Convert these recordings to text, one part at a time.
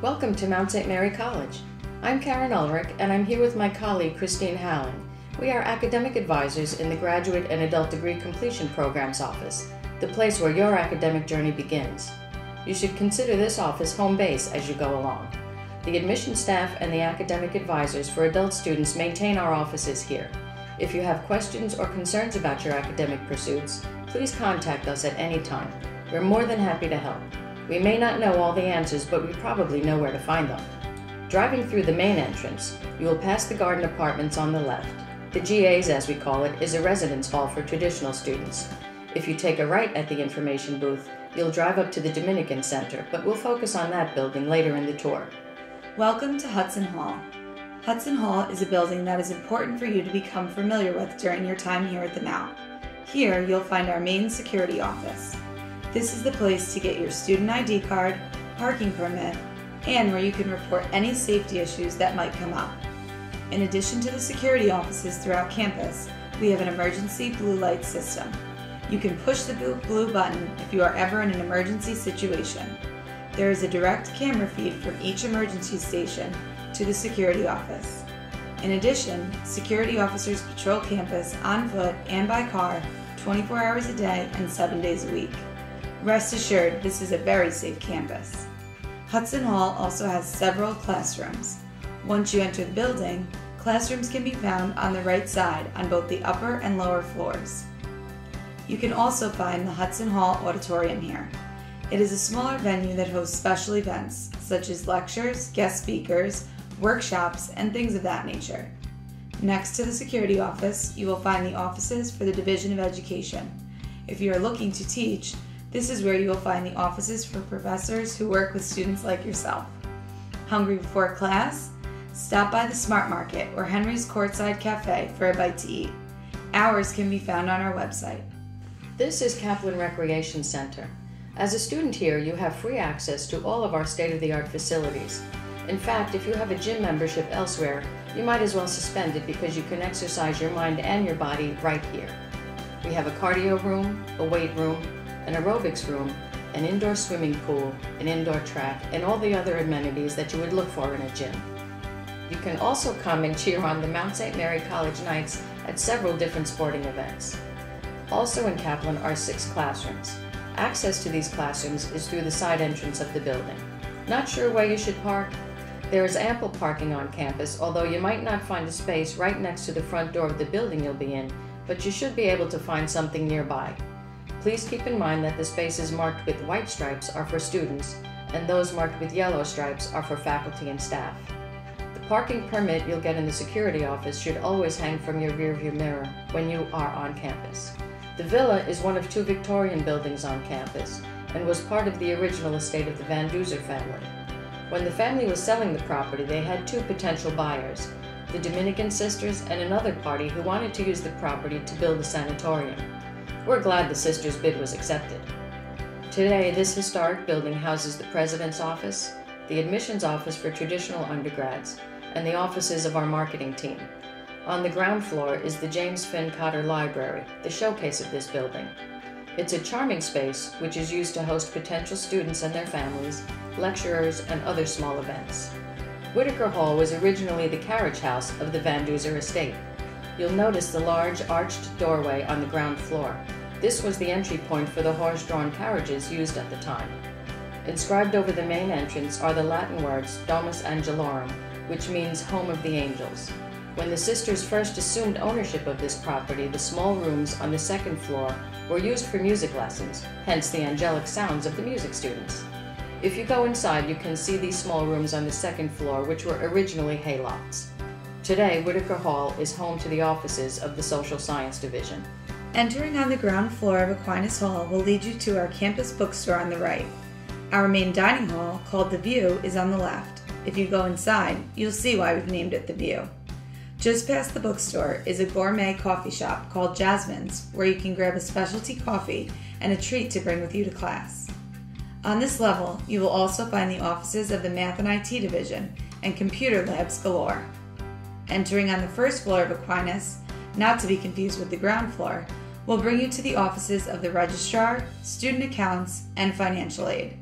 Welcome to Mount St. Mary College. I'm Karen Ulrich, and I'm here with my colleague Christine Hallen. We are academic advisors in the Graduate and Adult Degree Completion Programs Office, the place where your academic journey begins. You should consider this office home base as you go along. The admission staff and the academic advisors for adult students maintain our offices here. If you have questions or concerns about your academic pursuits, please contact us at any time. We're more than happy to help. We may not know all the answers, but we probably know where to find them. Driving through the main entrance, you will pass the garden apartments on the left. The GAs, as we call it, is a residence hall for traditional students. If you take a right at the information booth, you'll drive up to the Dominican Center, but we'll focus on that building later in the tour. Welcome to Hudson Hall. Hudson Hall is a building that is important for you to become familiar with during your time here at the Mount. Here, you'll find our main security office. This is the place to get your student ID card, parking permit, and where you can report any safety issues that might come up. In addition to the security offices throughout campus, we have an emergency blue light system. You can push the blue button if you are ever in an emergency situation. There is a direct camera feed from each emergency station to the security office. In addition, security officers patrol campus on foot and by car 24 hours a day and 7 days a week. Rest assured, this is a very safe campus. Hudson Hall also has several classrooms. Once you enter the building, classrooms can be found on the right side on both the upper and lower floors. You can also find the Hudson Hall Auditorium here. It is a smaller venue that hosts special events, such as lectures, guest speakers, workshops, and things of that nature. Next to the security office, you will find the offices for the Division of Education. If you are looking to teach, this is where you will find the offices for professors who work with students like yourself. Hungry before class? Stop by the Smart Market or Henry's Courtside Cafe for a bite to eat. Hours can be found on our website. This is Kaplan Recreation Center. As a student here, you have free access to all of our state-of-the-art facilities. In fact, if you have a gym membership elsewhere, you might as well suspend it because you can exercise your mind and your body right here. We have a cardio room, a weight room, an aerobics room, an indoor swimming pool, an indoor track, and all the other amenities that you would look for in a gym. You can also come and cheer on the Mount St. Mary College Knights at several different sporting events. Also in Kaplan are 6 classrooms. Access to these classrooms is through the side entrance of the building. Not sure where you should park? There is ample parking on campus, although you might not find a space right next to the front door of the building you'll be in, but you should be able to find something nearby. Please keep in mind that the spaces marked with white stripes are for students, and those marked with yellow stripes are for faculty and staff. The parking permit you'll get in the security office should always hang from your rearview mirror when you are on campus. The Villa is one of 2 Victorian buildings on campus and was part of the original estate of the Van Duzer family. When the family was selling the property, they had 2 potential buyers, the Dominican sisters and another party who wanted to use the property to build a sanatorium. We're glad the sisters' bid was accepted. Today, this historic building houses the President's office, the admissions office for traditional undergrads, and the offices of our marketing team. On the ground floor is the James Finn Cotter Library, the showcase of this building. It's a charming space which is used to host potential students and their families, lecturers, and other small events. Whitaker Hall was originally the carriage house of the Van Duzer estate. You'll notice the large arched doorway on the ground floor. This was the entry point for the horse-drawn carriages used at the time. Inscribed over the main entrance are the Latin words Domus Angelorum, which means Home of the Angels. When the sisters first assumed ownership of this property, the small rooms on the 2nd floor were used for music lessons, hence the angelic sounds of the music students. If you go inside, you can see these small rooms on the 2nd floor, which were originally haylofts. Today, Whitaker Hall is home to the offices of the Social Science Division. Entering on the ground floor of Aquinas Hall will lead you to our campus bookstore on the right. Our main dining hall, called The View, is on the left. If you go inside, you'll see why we've named it The View. Just past the bookstore is a gourmet coffee shop called Jasmine's, where you can grab a specialty coffee and a treat to bring with you to class. On this level, you will also find the offices of the Math and IT Division and computer labs galore. Entering on the 1st floor of Aquinas, not to be confused with the ground floor, will bring you to the offices of the Registrar, Student Accounts, and Financial Aid.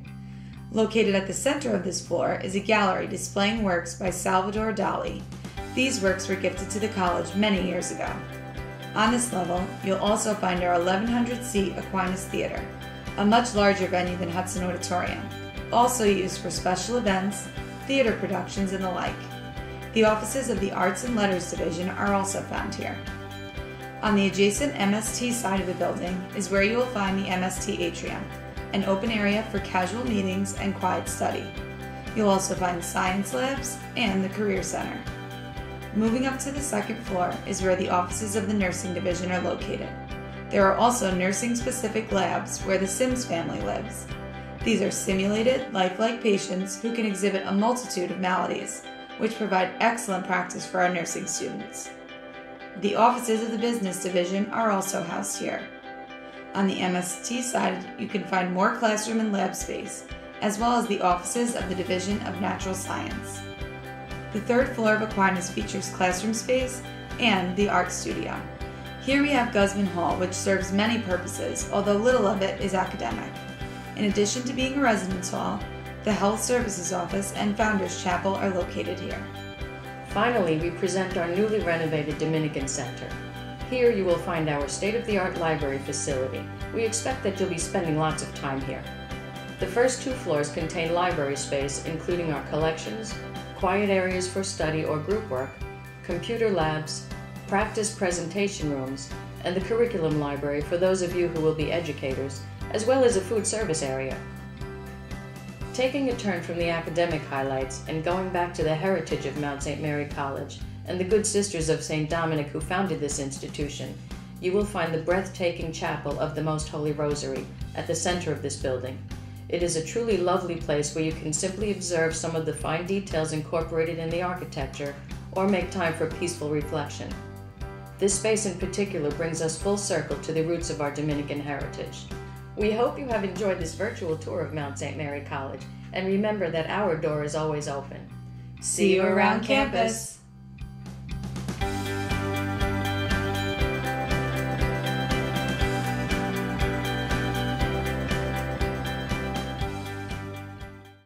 Located at the center of this floor is a gallery displaying works by Salvador Dali. These works were gifted to the college many years ago. On this level, you'll also find our 1,100-seat Aquinas Theater, a much larger venue than Hudson Auditorium, also used for special events, theater productions, and the like. The offices of the Arts and Letters Division are also found here. On the adjacent MST side of the building is where you will find the MST Atrium, an open area for casual meetings and quiet study. You'll also find science labs and the Career Center. Moving up to the second floor is where the offices of the Nursing Division are located. There are also nursing-specific labs where the Sims family lives. These are simulated, lifelike patients who can exhibit a multitude of maladies, which provide excellent practice for our nursing students. The offices of the Business Division are also housed here. On the MST side, you can find more classroom and lab space, as well as the offices of the Division of Natural Science. The third floor of Aquinas features classroom space and the art studio. Here we have Guzman Hall, which serves many purposes, although little of it is academic. In addition to being a residence hall, the Health Services Office and Founders Chapel are located here. Finally, we present our newly renovated Dominican Center. Here you will find our state-of-the-art library facility. We expect that you'll be spending lots of time here. The first 2 floors contain library space, including our collections, quiet areas for study or group work, computer labs, practice presentation rooms, and the curriculum library for those of you who will be educators, as well as a food service area. Taking a turn from the academic highlights and going back to the heritage of Mount St. Mary College and the good sisters of St. Dominic who founded this institution, you will find the breathtaking chapel of the Most Holy Rosary at the center of this building. It is a truly lovely place where you can simply observe some of the fine details incorporated in the architecture or make time for peaceful reflection. This space in particular brings us full circle to the roots of our Dominican heritage. We hope you have enjoyed this virtual tour of Mount St. Mary College, and remember that our door is always open. See you around campus!